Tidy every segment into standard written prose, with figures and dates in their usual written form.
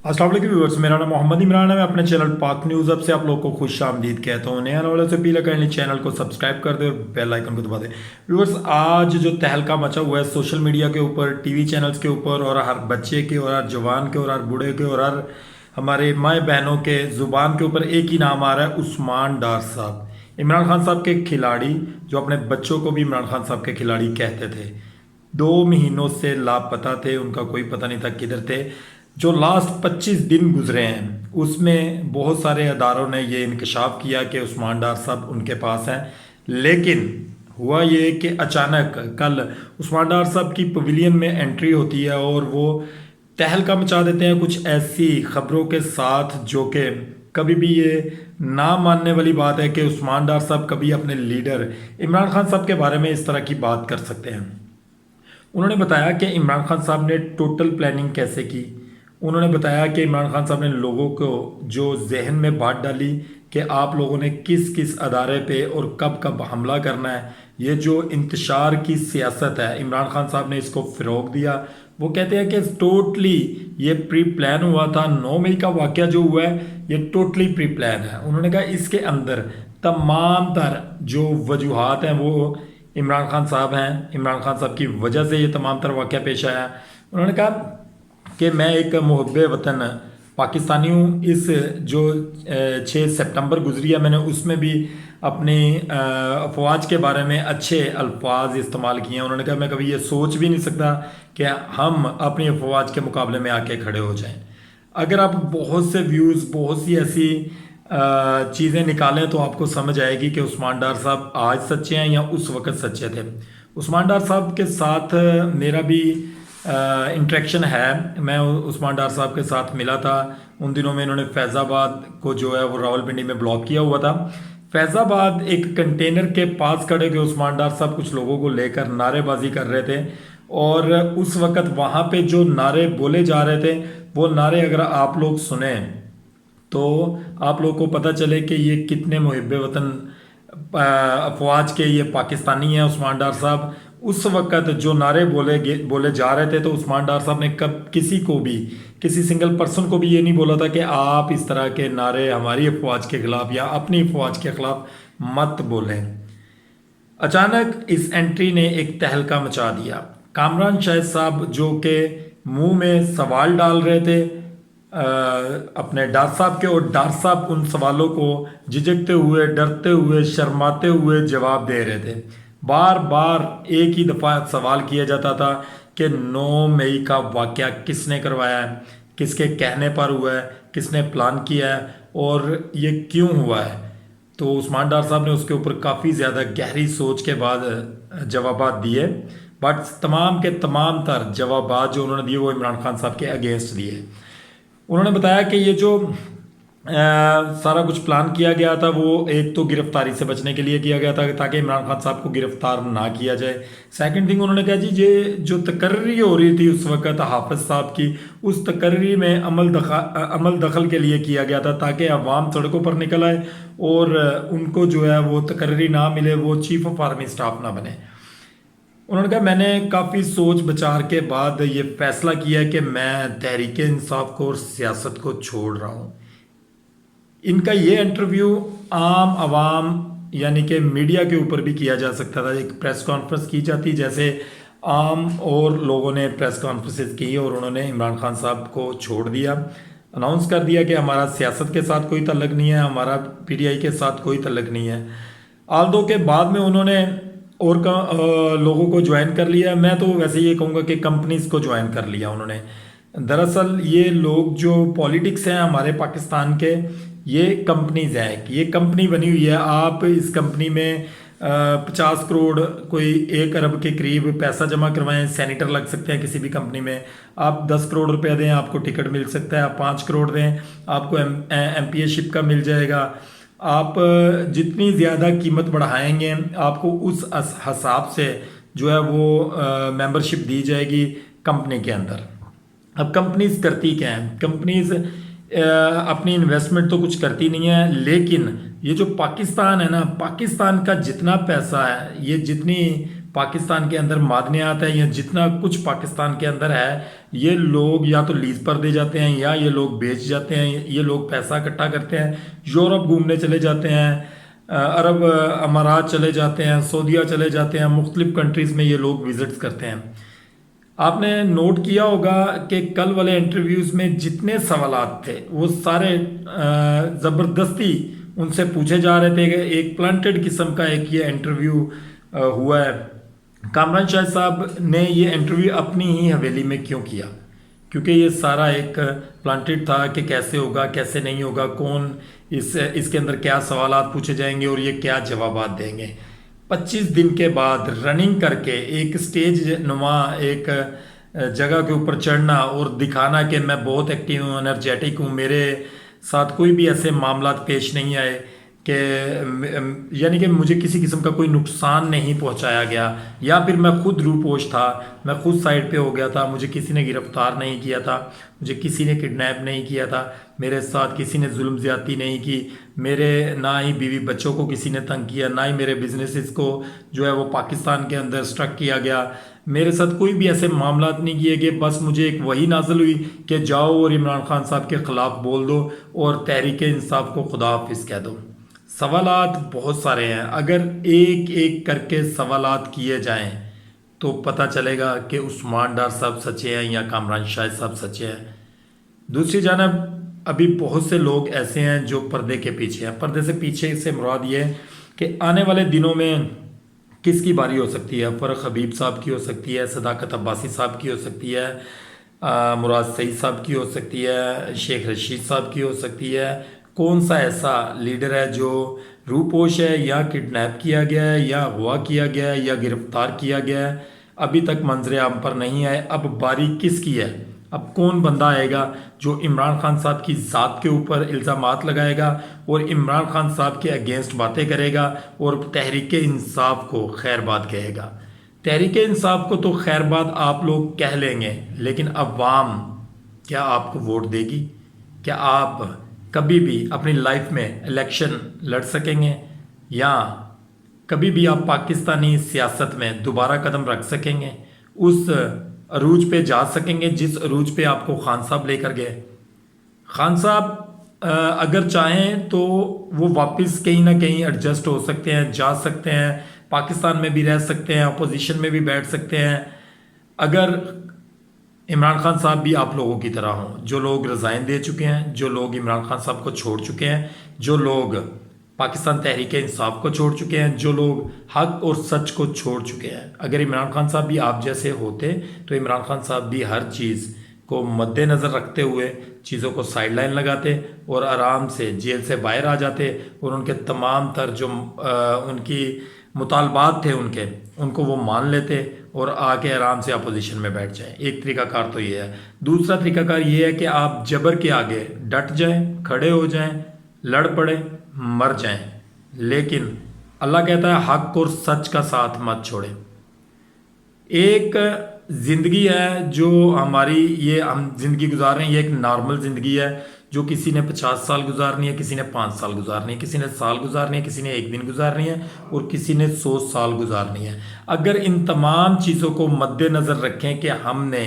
अस्सलाम वालेकुम व्यूअर्स, मेरा नाम मोहम्मद इमरान है। मैं अपने चैनल पाक न्यूज़ अब से आप लोगों को खुश आमदीद कहता हूँ। नए आने वालों से अपील है काइंडली चैनल को सब्सक्राइब कर दे और बेल आइकन को दबा दे। व्यूअर्स, आज जो तहलका मचा हुआ है सोशल मीडिया के ऊपर, टीवी चैनल्स के ऊपर, और हर बच्चे के और हर जवान के और हर बूढ़े के और हर हमारे माए बहनों के ज़ुबान के ऊपर एक ही नाम आ रहा है, उस्मान डार साहब। इमरान खान साहब के खिलाड़ी, जो अपने बच्चों को भी इमरान खान साहब के खिलाड़ी कहते थे, 2 महीनों से लापता थे। उनका कोई पता नहीं था किधर थे। जो लास्ट 25 दिन गुजरे हैं उसमें बहुत सारे अदारों ने ये इंकशाफ किया कि उस्मान डार साहब उनके पास हैं, लेकिन हुआ ये कि अचानक कल उस्मान डार साहब की पवेलियन में एंट्री होती है और वो तहलका मचा देते हैं कुछ ऐसी खबरों के साथ जो कि कभी भी ये ना मानने वाली बात है कि उस्मान डार साहब कभी अपने लीडर इमरान खान साहब के बारे में इस तरह की बात कर सकते हैं। उन्होंने बताया कि इमरान खान साहब ने टोटल प्लानिंग कैसे की। उन्होंने बताया कि इमरान खान साहब ने लोगों को जो जहन में बात डाली कि आप लोगों ने किस किस अदारे पे और कब कब हमला करना है, ये जो इंतशार की सियासत है, इमरान खान साहब ने इसको फ़रोग दिया। वो कहते हैं कि टोटली ये प्री प्लान हुआ था। 9 मई का वाक़या जो हुआ है ये टोटली प्री प्लान है। उन्होंने कहा इसके अंदर तमाम तर जो वजूहात हैं वो इमरान खान साहब हैं। इमरान खान साहब की वजह से ये तमाम तर वाक़या पेश आया। उन्होंने कहा कि मैं एक मुहब्बे वतन पाकिस्तानी हूँ। इस जो 6 सितंबर गुजरी है, मैंने उसमें भी अपनी अफवाज के बारे में अच्छे अल्फाज इस्तेमाल किए हैं। उन्होंने कहा मैं कभी ये सोच भी नहीं सकता कि हम अपनी अफवाज के मुकाबले में आके खड़े हो जाएं। अगर आप बहुत से व्यूज़, बहुत सी ऐसी चीज़ें निकालें तो आपको समझ आएगी कि उस्मान डार साहब आज सच्चे हैं या उस वक़्त सच्चे थे। उस्मान डार साहब के साथ मेरा भी इंटरेक्शन है। मैं उस्मान डार साहब के साथ मिला था उन दिनों में। इन्होंने फैज़ाबाद को जो है वो रावलपिंडी में ब्लॉक किया हुआ था। फैज़ाबाद एक कंटेनर के पास खड़े के उस्मान डार साहब कुछ लोगों को लेकर नारेबाजी कर रहे थे, और उस वक़्त वहाँ पे जो नारे बोले जा रहे थे वो नारे अगर आप लोग सुने तो आप लोगों को पता चले कि ये कितने मुहिब्बे वतन अफवाज के ये पाकिस्तानी हैं। उस्मान डार साहब उस वक़्त जो नारे बोले जा रहे थे, तो उस्मान डार साहब ने कब किसी को भी, किसी सिंगल पर्सन को भी ये नहीं बोला था कि आप इस तरह के नारे हमारी अफवाज के ख़िलाफ़ या अपनी अफवाज के ख़िलाफ़ मत बोलें। अचानक इस एंट्री ने एक तहलका मचा दिया। कामरान शाहिद साहब जो कि मुंह में सवाल डाल रहे थे अपने डार साहब के, और डार साहब उन सवालों को झिझकते हुए, डरते हुए, शर्माते हुए जवाब दे रहे थे। बार बार एक ही दफ़ा सवाल किया जाता था कि 9 मई का वाक़या किसने करवाया है, किसके कहने पर हुआ है, किसने प्लान किया है और ये क्यों हुआ है। तो उस्मान डार साहब ने उसके ऊपर काफ़ी ज़्यादा गहरी सोच के बाद जवाबात दिए, बट तमाम के तमाम तर जवाबात जो उन्होंने दिए वो इमरान खान साहब के अगेंस्ट दिए। उन्होंने बताया कि ये जो सारा कुछ प्लान किया गया था वो एक तो गिरफ्तारी से बचने के लिए किया गया था ताकि इमरान खान साहब को गिरफ्तार ना किया जाए। सेकंड थिंग उन्होंने कहा जी ये जो तकर्री हो रही थी उस वक़्त हाफिज़ साहब की, उस तकर्री में अमल दखल के लिए किया गया था ताकि अवाम सड़कों पर निकल आए और उनको जो है वो तकर्री ना मिले, वो चीफ ऑफ आर्मी स्टाफ ना बने। उन्होंने कहा मैंने काफ़ी सोच विचार के बाद ये फैसला किया कि मैं तहरीक इंसाफ को और सियासत को छोड़ रहा हूँ। इनका ये इंटरव्यू आम आवाम यानी कि मीडिया के ऊपर भी किया जा सकता था। एक प्रेस कॉन्फ्रेंस की जाती जैसे आम और लोगों ने प्रेस कॉन्फ्रेंसेस की, और उन्होंने इमरान खान साहब को छोड़ दिया, अनाउंस कर दिया कि हमारा सियासत के साथ कोई तल्लक नहीं है, हमारा पीटीआई के साथ कोई तल्लक नहीं है। आल्दो के बाद में उन्होंने और लोगों को ज्वाइन कर लिया। मैं तो वैसे ये कहूँगा कि कंपनीज को ज्वाइन कर लिया उन्होंने। दरअसल ये लोग जो पॉलिटिक्स हैं हमारे पाकिस्तान के, ये कंपनीज हैं, ये कंपनी बनी हुई है। आप इस कंपनी में 50 करोड़, कोई 1 अरब के करीब पैसा जमा करवाएं, सेनेटर लग सकते हैं किसी भी कंपनी में। आप 10 करोड़ रुपए दें आपको टिकट मिल सकता है, आप 5 करोड़ दें आपको एमपीएशिप का मिल जाएगा। आप जितनी ज़्यादा कीमत बढ़ाएंगे आपको उस हिसाब से जो है वो मेंबरशिप दी जाएगी कंपनी के अंदर। अब कंपनीज करती क्या हैं? कंपनीज अपनी इन्वेस्टमेंट तो कुछ करती नहीं है, लेकिन ये जो पाकिस्तान है ना, पाकिस्तान का जितना पैसा है, ये जितनी पाकिस्तान के अंदर मादनियात है या जितना कुछ पाकिस्तान के अंदर है, ये लोग या तो लीज पर दे जाते हैं या ये लोग बेच जाते हैं। ये लोग पैसा इकट्ठा करते हैं, यूरोप घूमने चले जाते हैं, अरब अमारात चले जाते हैं, सऊदीया चले जाते हैं, मुख्तलिफ कंट्रीज़ में ये लोग विजिट्स करते हैं। आपने नोट किया होगा कि कल वाले इंटरव्यूज़ में जितने सवालात थे वो सारे ज़बरदस्ती उनसे पूछे जा रहे थे कि एक प्लांटेड किस्म का एक ये इंटरव्यू हुआ है। कामरान शाह साहब ने ये इंटरव्यू अपनी ही हवेली में क्यों किया? क्योंकि ये सारा एक प्लांटेड था कि कैसे होगा, कैसे नहीं होगा, कौन इसके अंदर क्या सवालात पूछे जाएंगे और ये क्या जवाबात देंगे। 25 दिन के बाद रनिंग करके एक स्टेज नुमा एक जगह के ऊपर चढ़ना और दिखाना कि मैं बहुत एक्टिव हूँ, एनर्जेटिक हूँ, मेरे साथ कोई भी ऐसे मामला पेश नहीं आए कि यानी कि मुझे किसी किस्म का कोई नुकसान नहीं पहुंचाया गया, या फिर मैं खुद रूपोश था, मैं खुद साइड पे हो गया था, मुझे किसी ने गिरफ्तार नहीं किया था, मुझे किसी ने किडनैप नहीं किया था, मेरे साथ किसी ने जुल्म ज़्यादती नहीं की, मेरे ना ही बीवी बच्चों को किसी ने तंग किया, ना ही मेरे बिजनेसेस को जो है वो पाकिस्तान के अंदर स्ट्रक किया गया, मेरे साथ कोई भी ऐसे मामला नहीं किए गए। बस मुझे एक वही नाजिल हुई कि जाओ और इमरान खान साहब के ख़िलाफ़ बोल दो और तहरीक इंसाफ को खुदा हाफिज़ कह दो। सवालात बहुत सारे हैं, अगर एक एक करके सवालात किए जाएं तो पता चलेगा कि उस्मान डार साहब सच्चे हैं या कामरान शाह साहब सच्चे हैं। दूसरी जानब अभी बहुत से लोग ऐसे हैं जो पर्दे के पीछे हैं। पर्दे से पीछे से मुराद ये है कि आने वाले दिनों में किसकी बारी हो सकती है। फ़रख हबीब साहब की हो सकती है, सदाकत अब्बासी साहब की हो सकती है, मुराद सईद साहब की हो सकती है, शेख रशीद साहब की हो सकती है। कौन सा ऐसा लीडर है जो रूपोश है या किडनैप किया गया है या अगवा किया गया है या गिरफ्तार किया गया है, अभी तक मंजर आम पर नहीं आए। अब बारी किसकी है? अब कौन बंदा आएगा जो इमरान खान साहब की ज़ात के ऊपर इल्ज़ामात लगाएगा और इमरान खान साहब के अगेंस्ट बातें करेगा और तहरीक इंसाफ को खैरबाद कहेगा। तहरीक इंसाफ को तो खैरबाद आप लोग कह लेंगे, लेकिन अवाम क्या आपको वोट देगी? क्या आप कभी भी अपनी लाइफ में इलेक्शन लड़ सकेंगे या कभी भी आप पाकिस्तानी सियासत में दोबारा कदम रख सकेंगे? उस अरूज पे जा सकेंगे जिस अरूज पे आपको खान साहब लेकर गए? खान साहब अगर चाहें तो वो वापस कहीं ना कहीं एडजस्ट हो सकते हैं, जा सकते हैं, पाकिस्तान में भी रह सकते हैं, अपोजिशन में भी बैठ सकते हैं। अगर इमरान खान साहब भी आप लोगों की तरह हों, जो लोग रिज़ाइन दे चुके हैं, जो लोग इमरान खान साहब को छोड़ चुके हैं, जो लोग पाकिस्तान तहरीक इंसाफ को छोड़ चुके हैं, जो लोग हक और सच को छोड़ चुके हैं, अगर इमरान खान साहब भी आप जैसे होते तो इमरान खान साहब भी हर चीज़ को मद्देनज़र रखते हुए चीज़ों को साइड लाइन लगाते और आराम से जेल से बाहर आ जाते और उनके तमाम तर जो उनकी मुतालबात थे उनको वो मान लेते और आके आराम से अपोजिशन में बैठ जाएं। एक तरीकाकार तो ये है। दूसरा तरीकाकार ये है कि आप जबर के आगे डट जाएं, खड़े हो जाएं, लड़ पड़े, मर जाएं, लेकिन अल्लाह कहता है हक और सच का साथ मत छोड़ें। एक ज़िंदगी है जो हमारी, ये हम ज़िंदगी गुजार रहे हैं, ये एक नॉर्मल ज़िंदगी है जो किसी ने 50 साल गुजारनी है, किसी ने 5 साल गुजारनी है, किसी ने साल गुजारनी है, किसी ने एक दिन गुजारनी है और किसी ने 100 साल गुजारनी है। अगर इन तमाम चीज़ों को मद्देनज़र रखें कि हमने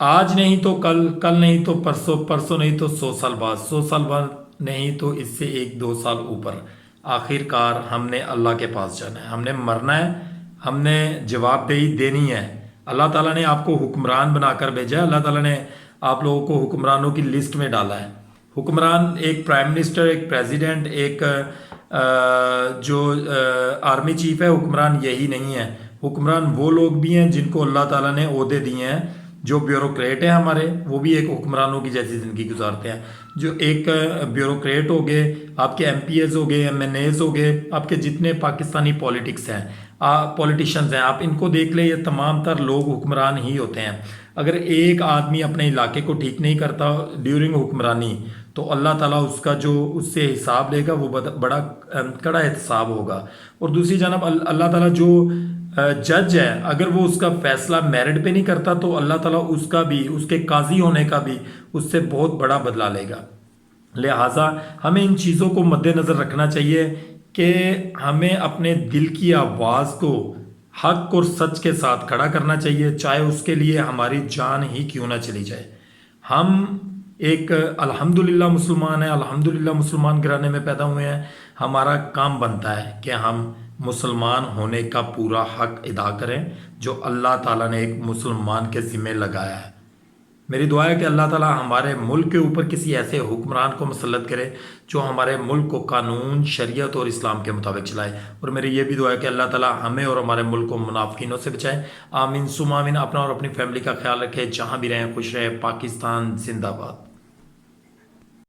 आज नहीं तो कल, कल नहीं तो परसों, परसों नहीं तो 100 साल बाद, 100 साल बाद नहीं तो इससे 1-2 साल ऊपर, आखिरकार हमने अल्लाह के पास जाना है, हमने मरना है, हमने जवाबदेही देनी है। अल्लाह ताला ने आपको हुक्मरान बनाकर भेजा है, अल्लाह ताला ने आप लोगों को हुक्मरानों की लिस्ट में डाला है। हुक्मरान एक प्राइम मिनिस्टर, एक प्रेसिडेंट, एक जो आर्मी चीफ है, हुक्मरान यही नहीं है। हुक्मरान वो लोग भी हैं जिनको अल्लाह ताला ने ओहदे दिए हैं। जो ब्यूरोक्रेट हैं हमारे, वो भी एक हुक्मरानों की जैसी ज़िंदगी गुजारते हैं। जो एक ब्यूरोक्रेट हो गए, आपके MPs हो गए, MNAs हो गए, आपके जितने पाकिस्तानी पॉलिटिक्स हैं, पॉलिटिशियंस हैं, आप इनको देख ले, ये तमाम तर लोग हुक्मरान ही होते हैं। अगर एक आदमी अपने इलाके को ठीक नहीं करता ड्यूरिंग हुक्मरानी तो अल्लाह ताला उसका जो उससे हिसाब लेगा वो बड़ा कड़ा हिसाब होगा। और दूसरी जानब अल्लाह ताला जो जज है, अगर वो उसका फैसला मेरिट पे नहीं करता तो अल्लाह ताला उसका भी, उसके काजी होने का भी उससे बहुत बड़ा बदला लेगा। लिहाजा हमें इन चीज़ों को मद्देनज़र रखना चाहिए कि हमें अपने दिल की आवाज़ को हक और सच के साथ खड़ा करना चाहिए, चाहे उसके लिए हमारी जान ही क्यों ना चली जाए। हम एक अल्हम्दुलिल्लाह मुसलमान हैं, अल्हम्दुलिल्लाह मुसलमान घराने में पैदा हुए हैं। हमारा काम बनता है कि हम मुसलमान होने का पूरा हक अदा करें जो अल्लाह ताला ने एक मुसलमान के ज़िम्मे लगाया है। मेरी दुआ है कि अल्लाह ताला हमारे मुल्क के ऊपर किसी ऐसे हुक्मरान को मुसल्लत करे जो हमारे मुल्क को कानून, शरीयत और इस्लाम के मुताबिक चलाए। और मेरी ये भी दुआ है कि अल्लाह ताला हमें और हमारे मुल्क को मुनाफिकीनों से बचाए। आमीन सुम आमीन। अपना और अपनी फैमिली का ख्याल रखें, जहाँ भी रहें खुश रहें। पाकिस्तान जिंदाबाद।